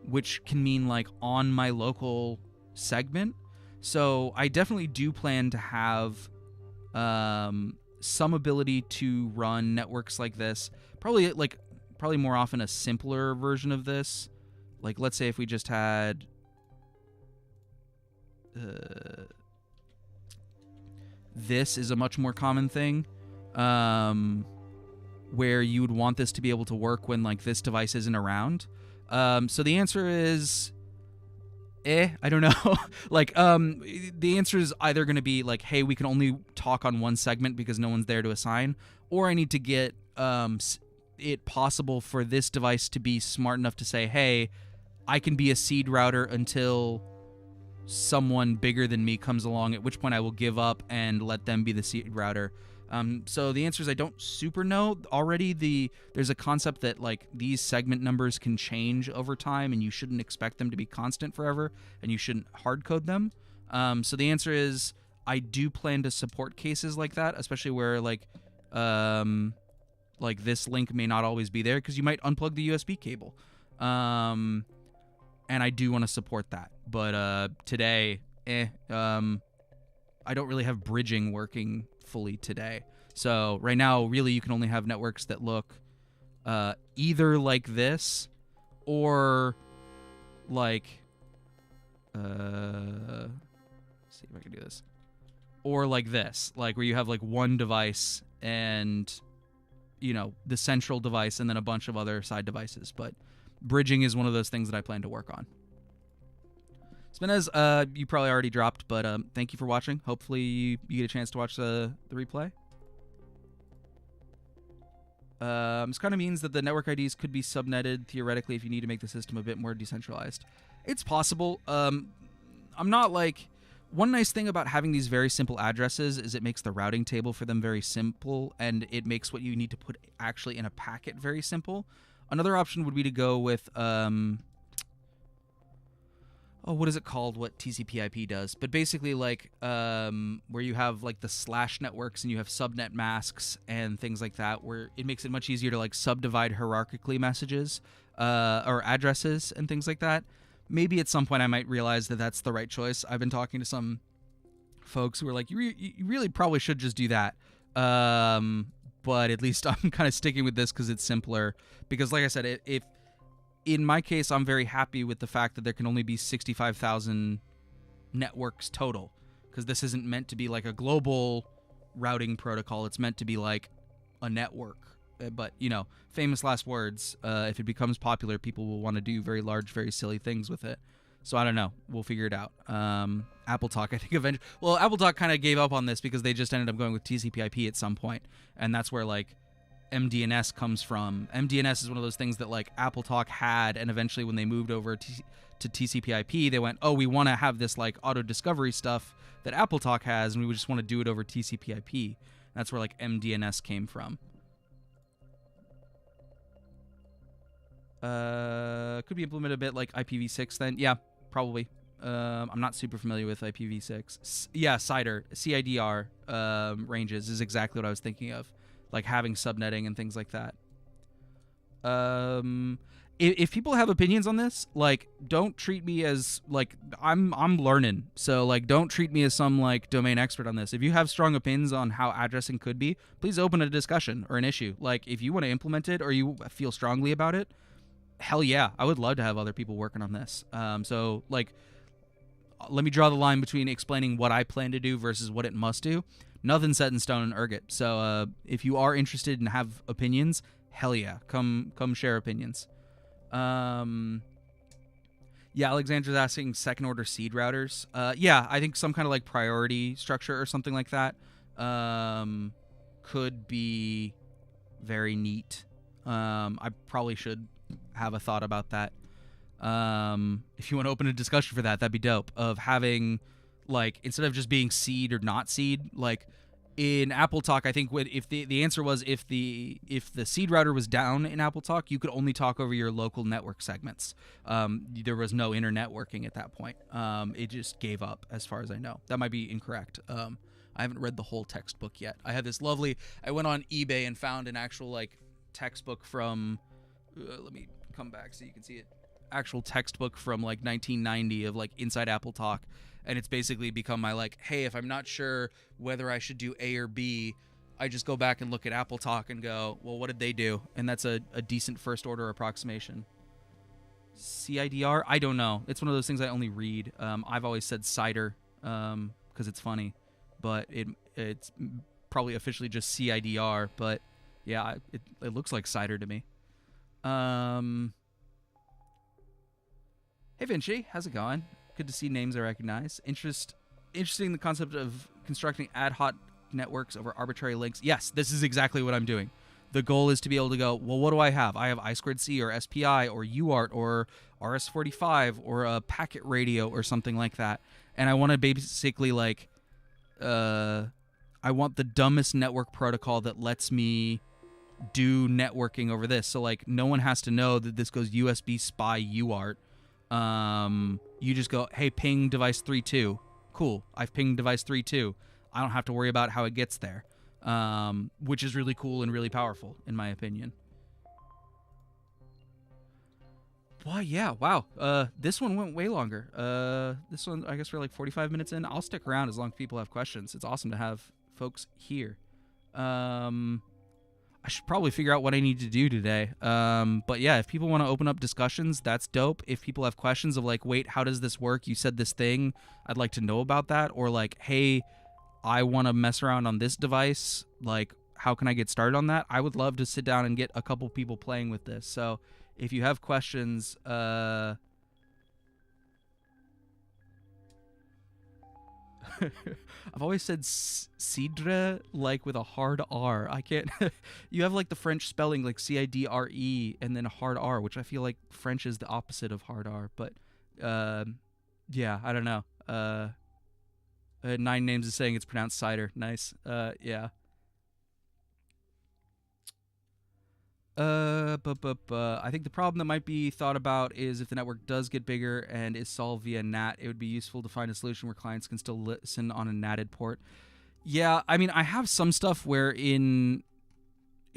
which can mean like on my local segment. So I definitely do plan to have some ability to run networks like this. Probably more often a simpler version of this. Like, let's say if we just had this is a much more common thing, where you would want this to be able to work when like this device isn't around. So the answer is I don't know. Like, the answer is either going to be like, hey, we can only talk on one segment because no one's there to assign, or I need to get it possible for this device to be smart enough to say, hey, I can be a seed router until someone bigger than me comes along, at which point I will give up and let them be the seed router. So the answer is I don't super know. Already there's a concept that like these segment numbers can change over time, and you shouldn't expect them to be constant forever, and you shouldn't hard code them. So the answer is I do plan to support cases like that, especially where like this link may not always be there because you might unplug the USB cable. And I do want to support that. But today, I don't really have bridging working fully today. So right now, really, you can only have networks that look either like this or like, let's see if I can do this, or like this, like where you have like one device and, you know, the central device and then a bunch of other side devices. But bridging is one of those things that I plan to work on. Spinez, you probably already dropped, but thank you for watching. Hopefully you get a chance to watch the replay. This kind of means that the network IDs could be subnetted, theoretically, if you need to make the system a bit more decentralized. It's possible. I'm not like... One nice thing about having these very simple addresses is it makes the routing table for them very simple, and it makes what you need to put actually in a packet very simple. Another option would be to go with... what is it called? What TCP/IP does? But basically, like, where you have like the slash networks and you have subnet masks and things like that, where it makes it much easier to like subdivide hierarchically messages or addresses and things like that. Maybe at some point I might realize that that's the right choice. I've been talking to some folks who are like, you really probably should just do that. But at least I'm kind of sticking with this because it's simpler. Because, like I said, if in my case, I'm very happy with the fact that there can only be 65,000 networks total, because this isn't meant to be like a global routing protocol. It's meant to be like a network. But, you know, famous last words, if it becomes popular, people will want to do very large, very silly things with it. So I don't know. We'll figure it out. AppleTalk, I think eventually... Well, AppleTalk kind of gave up on this because they just ended up going with TCP/IP at some point. And that's where, like, MDNS comes from. MDNS is one of those things that like AppleTalk had, and eventually when they moved over to TCP/IP, they went, oh, we want to have this like auto discovery stuff that AppleTalk has, and we just want to do it over TCP/IP. That's where like MDNS came from. Could be implemented a bit like IPv6 then. Yeah, probably. I'm not super familiar with IPv6. Yeah, CIDR ranges is exactly what I was thinking of, like having subnetting and things like that. If people have opinions on this, like, don't treat me as like I'm learning. So like, don't treat me as some like domain expert on this. If you have strong opinions on how addressing could be, please open a discussion or an issue. Like, if you want to implement it or you feel strongly about it, hell yeah, I would love to have other people working on this. So like, let me draw the line between explaining what I plan to do versus what it must do. Nothing's set in stone in Ergot. So if you are interested and have opinions, hell yeah, come share opinions. Yeah, Alexandra's asking second order seed routers. Yeah, I think some kind of like priority structure or something like that could be very neat. I probably should have a thought about that. If you want to open a discussion for that, that'd be dope. Of having, like, instead of just being seed or not seed, like in Apple Talk, I think if the answer was if the seed router was down in Apple Talk, you could only talk over your local network segments. There was no internetworking at that point. It just gave up, as far as I know. That might be incorrect. I haven't read the whole textbook yet. I had this lovely. I went on eBay and found an actual like textbook from. Let me come back so you can see it. Actual textbook from like 1990 of like Inside Apple Talk, and it's basically become my like, hey, if I'm not sure whether I should do A or B, I just go back and look at Apple Talk and go, well, what did they do? And that's a decent first order approximation. CIDR? I don't know. It's one of those things I only read. I've always said cider because it's funny, but it's probably officially just CIDR. But yeah, it looks like cider to me. Hey Vinci, how's it going? Good to see names I recognize. Interesting the concept of constructing ad hoc networks over arbitrary links. Yes, this is exactly what I'm doing. The goal is to be able to go, well, what do I have? I have I2C or SPI or UART or RS-45 or a packet radio or something like that. And I want to basically like, I want the dumbest network protocol that lets me do networking over this. So like, no one has to know that this goes USB SPI UART. You just go, hey, ping device 3.2. Cool. I've pinged device 3.2. I don't have to worry about how it gets there, which is really cool and really powerful, in my opinion. Why, yeah, wow. This one went way longer. This one, I guess we're like 45 minutes in. I'll stick around as long as people have questions. It's awesome to have folks here. I should probably figure out what I need to do today. But yeah, if people want to open up discussions, that's dope. If people have questions of like, wait, how does this work? You said this thing. I'd like to know about that. Or like, hey, I want to mess around on this device. Like, how can I get started on that? I would love to sit down and get a couple people playing with this. So if you have questions, I've always said cidre like with a hard R. I can't. You have like the French spelling like CIDRE and then a hard R, which I feel like French is the opposite of hard R. But yeah, I don't know. Nine Names is saying it's pronounced cider. Nice. Yeah. I think the problem that might be thought about is if the network does get bigger and is solved via NAT, it would be useful to find a solution where clients can still listen on a NATed port. Yeah, I mean, I have some stuff where in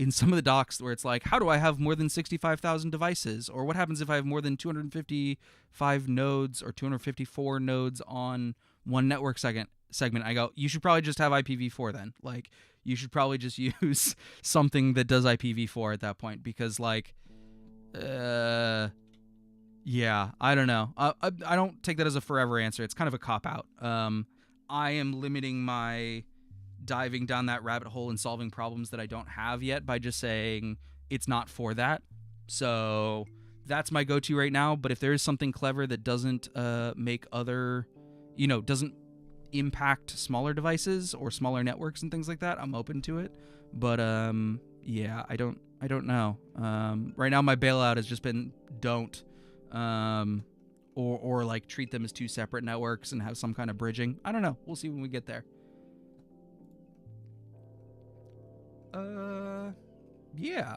some of the docs where it's like, how do I have more than 65,000 devices? Or what happens if I have more than 255 nodes or 254 nodes on one network segment? I go, you should probably just have IPv4 then. Like, you should probably just use something that does IPv4 at that point because, like, yeah, I don't know. I don't take that as a forever answer. It's kind of a cop-out. I am limiting my diving down that rabbit hole and solving problems that I don't have yet by just saying it's not for that. So that's my go-to right now. But if there is something clever that doesn't make other, doesn't impact smaller devices or smaller networks and things like that, I'm open to it. But yeah, I don't know. Right now my bailout has just been don't or like treat them as two separate networks and have some kind of bridging. I don't know. We'll see when we get there. Yeah.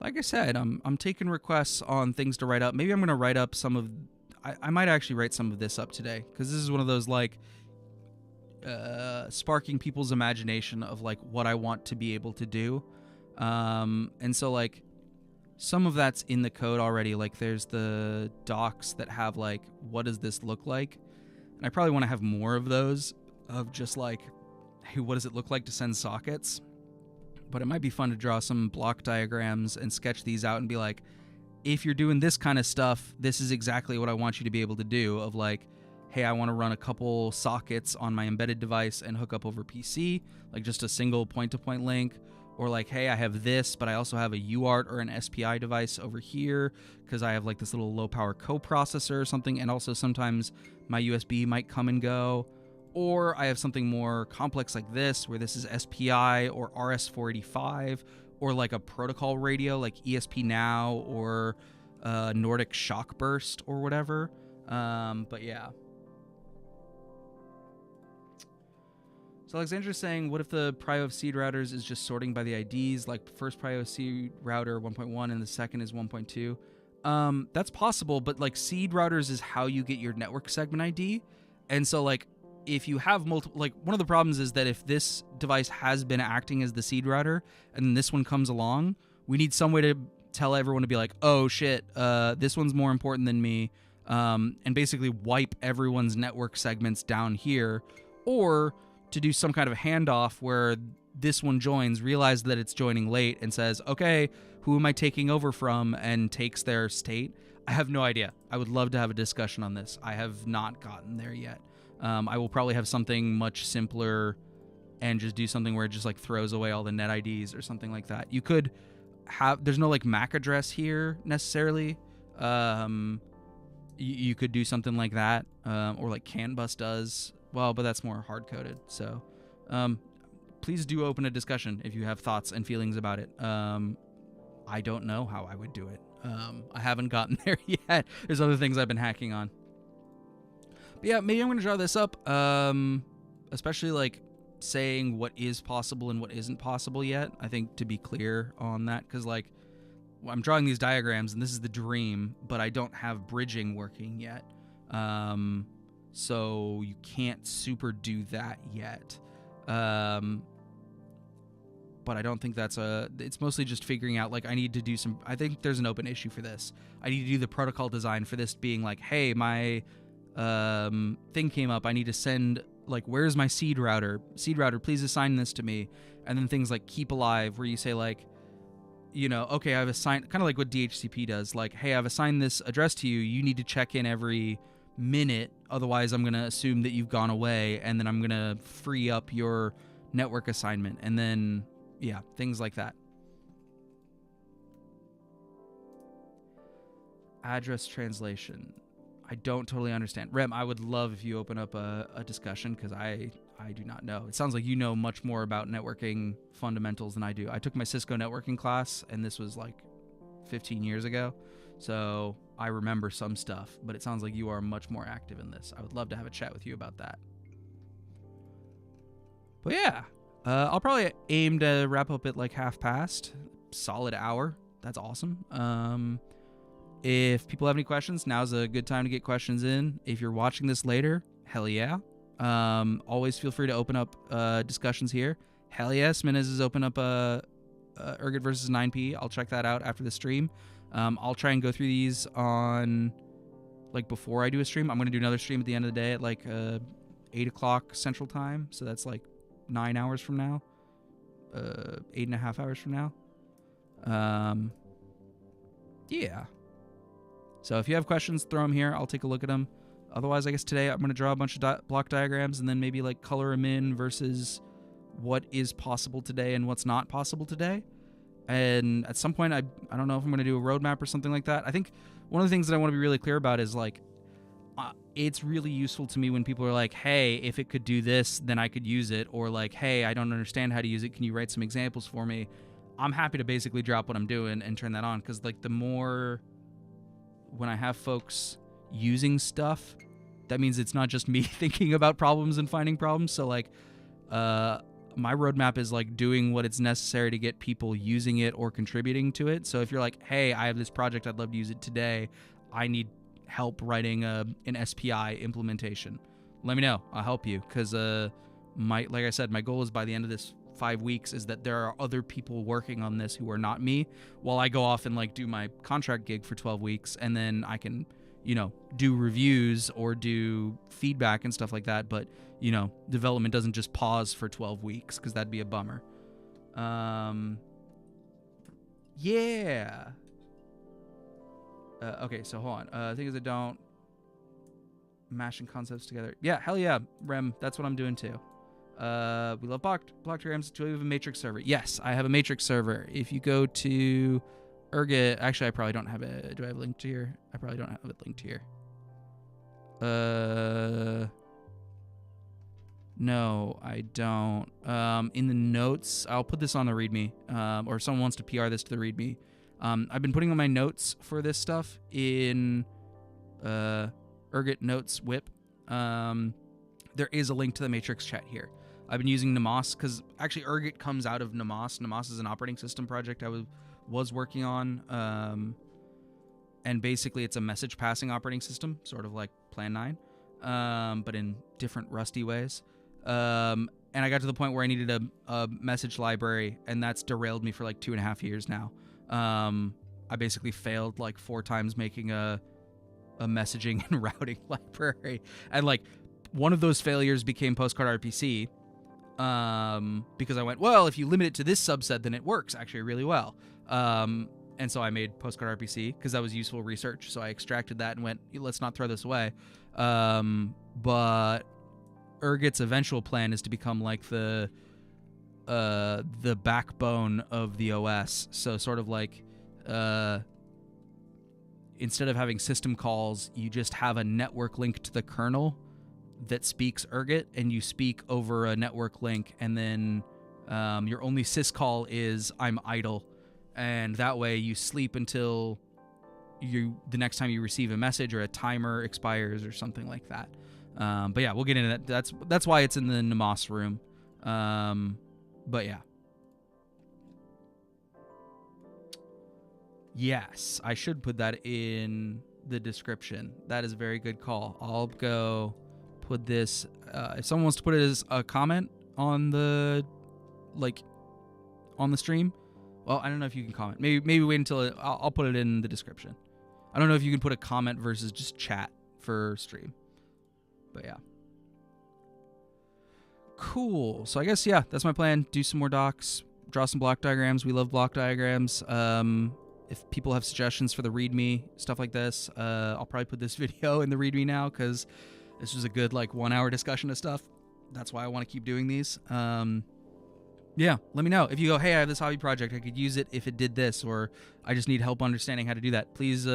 like I said, I'm taking requests on things to write up. Maybe I'm gonna write up some of. I might actually write some of this up today, because this is one of those like sparking people's imagination of like what I want to be able to do. And so like some of that's in the code already. Like there's the docs that have like, what does this look like? And I probably want to have more of those, of just like, hey, what does it look like to send sockets? But it might be fun to draw some block diagrams and sketch these out and be like, if you're doing this kind of stuff, this is exactly what I want you to be able to do. Of like, hey, I want to run a couple sockets on my embedded device and hook up over PC, like just a single point-to-point link. Or like, hey, I have this, but I also have a UART or an SPI device over here because I have like this little low-power coprocessor or something. And also sometimes my USB might come and go. Or I have something more complex like this, where this is SPI or RS-485, or like a protocol radio like ESP Now or Nordic Shock Burst or whatever. But yeah. So Alexandra's saying, what if the prio of seed routers is just sorting by the IDs, like first prio seed router 1.1 and the second is 1.2? That's possible, but like seed routers is how you get your network segment ID. And so like if you have multiple, like one of the problems is that if this device has been acting as the seed router and then this one comes along, we need some way to tell everyone to be like, oh shit, this one's more important than me, and basically wipe everyone's network segments down here, or to do some kind of handoff where this one joins, realizes that it's joining late, and says, okay, who am I taking over from, and takes their state. I have no idea. I would love to have a discussion on this. I have not gotten there yet. I will probably have something much simpler and just do something where it just like throws away all the net IDs or something like that. You could have, there's no like MAC address here necessarily. You could do something like that, or like CAN bus does. Well, but that's more hard-coded. So please do open a discussion if you have thoughts and feelings about it. I don't know how I would do it. I haven't gotten there yet. There's other things I've been hacking on. But yeah, maybe I'm going to draw this up, especially like saying what is possible and what isn't possible yet. I think to be clear on that, because like I'm drawing these diagrams and this is the dream, but I don't have bridging working yet. So you can't super do that yet. But I don't think that's it's mostly just figuring out, like, I need to do some, I think there's an open issue for this. I need to do the protocol design for this being like, hey, my thing came up. I need to send, like, where's my seed router? Seed router, please assign this to me. And then things like Keep Alive, where you say, like, you know, okay, I've assigned, kind of like what DHCP does, like, hey, I've assigned this address to you. You need to check in every minute, otherwise I'm going to assume that you've gone away, and then I'm going to free up your network assignment. And then, yeah, things like that. Address translation. I don't totally understand. Rem, I would love if you open up a discussion, because I do not know. It sounds like you know much more about networking fundamentals than I do. I took my Cisco networking class, and this was like 15 years ago. So I remember some stuff, but it sounds like you are much more active in this. I would love to have a chat with you about that. But yeah, I'll probably aim to wrap up at like 1/2 past. Solid hour. That's awesome. If people have any questions, now's a good time to get questions in. If you're watching this later, hell yeah. Always feel free to open up discussions here. Hell yeah, Sminez has opened up Ergot versus 9P. I'll check that out after the stream. I'll try and go through these on, like, before I do a stream. I'm going to do another stream at the end of the day at, like, 8 o'clock Central Time. So that's, like, 9 hours from now. 8.5 hours from now. Yeah. So if you have questions, throw them here. I'll take a look at them. Otherwise, I guess today I'm going to draw a bunch of block diagrams and then maybe, like, color them in versus what is possible today and what's not possible today. And at some point, I don't know if I'm going to do a roadmap or something like that. I think one of the things that I want to be really clear about is, like, it's really useful to me when people are like, hey, if it could do this, then I could use it. Or like, hey, I don't understand how to use it. Can you write some examples for me? I'm happy to basically drop what I'm doing and turn that on. Because, like, the more when I have folks using stuff, that means it's not just me thinking about problems and finding problems. So, like, my roadmap is like doing what it's necessary to get people using it or contributing to it. So if you're like, hey, I have this project, I'd love to use it today, I need help writing an SPI implementation, let me know. I'll help you, because like I said, my goal is by the end of this 5 weeks is that there are other people working on this who are not me, while I go off and like do my contract gig for 12 weeks, and then I can, do reviews or do feedback and stuff like that. But development doesn't just pause for 12 weeks, because that'd be a bummer. Yeah. Okay, so hold on. Thing is, I don't mashing concepts together. Yeah, hell yeah, Rem. That's what I'm doing too. We love block diagrams. Do we have a matrix server? Yes, I have a matrix server. If you go to Ergot, actually, I probably don't have it. Do I have a link to here? I probably don't have it linked here. No, I don't. In the notes, I'll put this on the README, or if someone wants to PR this to the README. I've been putting all my notes for this stuff in Ergot Notes WIP. There is a link to the Matrix chat here. I've been using Namas because actually Ergot comes out of Namas. Namas is an operating system project I was working on. And basically it's a message passing operating system, sort of like Plan 9, but in different rusty ways. And I got to the point where I needed a message library, and that's derailed me for like 2.5 years now. I basically failed like 4 times making a messaging and routing library. And like one of those failures became Postcard RPC, because I went, well, if you limit it to this subset, then it works actually really well. And so I made Postcard RPC because that was useful research. So I extracted that and went, let's not throw this away. But Ergot's eventual plan is to become like the backbone of the OS. So sort of like, instead of having system calls, you just have a network link to the kernel that speaks Ergot, and you speak over a network link, and then your only syscall is I'm idle, and that way you sleep until the next time you receive a message or a timer expires or something like that. But yeah, we'll get into that. That's why it's in the Namas room. But yeah. Yes, I should put that in the description. That is a very good call. I'll go put this. If someone wants to put it as a comment on the stream, well, I don't know if you can comment. Maybe wait until I'll put it in the description. I don't know if you can put a comment versus just chat for stream. But yeah. Cool. So I guess, yeah, that's my plan. Do some more docs, draw some block diagrams. We love block diagrams. If people have suggestions for the README, stuff like this, I'll probably put this video in the README now, because this was a good 1 hour discussion of stuff. That's why I want to keep doing these. Yeah, let me know. If you go, hey, I have this hobby project, I could use it if it did this, or I just need help understanding how to do that. Please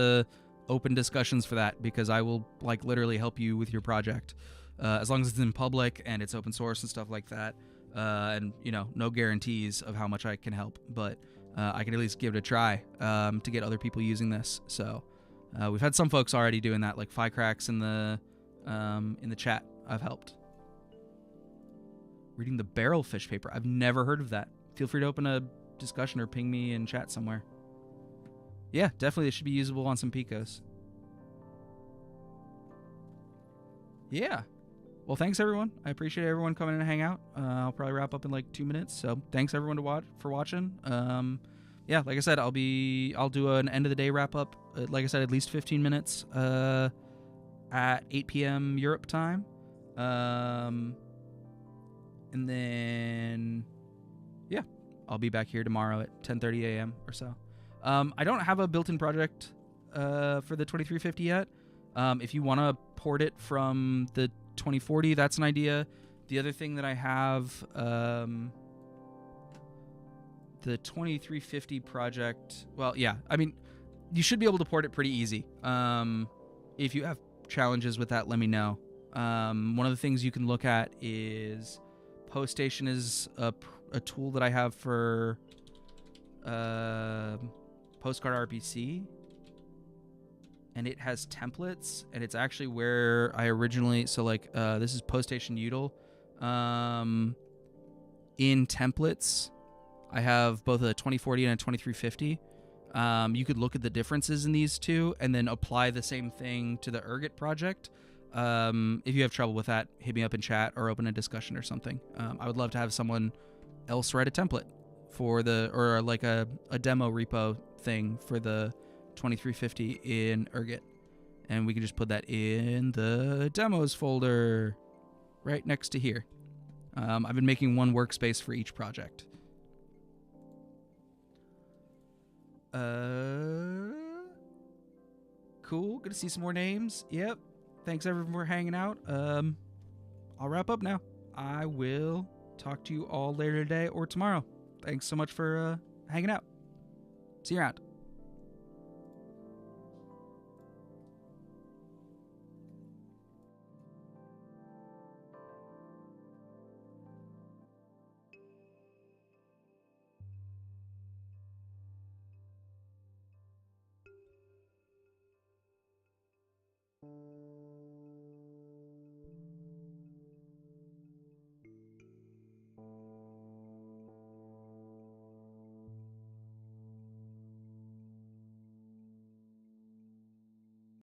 open discussions for that, because I will literally help you with your project. As long as it's in public and it's open source and stuff like that. And, no guarantees of how much I can help, but I can at least give it a try to get other people using this. So we've had some folks already doing that, like Firecracks in the chat. I've helped. Reading the barrelfish paper. I've never heard of that. Feel free to open a discussion or ping me in chat somewhere. Yeah, definitely it should be usable on some Picos. Yeah. Well, thanks everyone. I appreciate everyone coming in to hang out. I'll probably wrap up in 2 minutes. So thanks everyone for watching. Yeah, like I said, I'll do an end of the day wrap up. Like I said, at least 15 minutes at 8 p.m. Europe time. And then, yeah, I'll be back here tomorrow at 10:30 a.m. or so. I don't have a built-in project for the 2350 yet. If you want to port it from the 2040, that's an idea. The other thing that I have, the 2350 project, well, yeah, I mean, you should be able to port it pretty easy. If you have challenges with that, let me know. One of the things you can look at is PostStation is a tool that I have for Postcard RPC, and it has templates, and it's actually where I originally, so this is PostStation util, in templates, I have both a 2040 and a 2350. You could look at the differences in these two and then apply the same thing to the Ergot project. If you have trouble with that, hit me up in chat or open a discussion or something. I would love to have someone else write a template for or like a demo repo thing for the 2350 in Ergot. And we can just put that in the demos folder right next to here. I've been making one workspace for each project. Cool. Good to see some more names. Yep. Thanks everyone for hanging out. I'll wrap up now. I will talk to you all later today or tomorrow. Thanks so much for hanging out. See you around.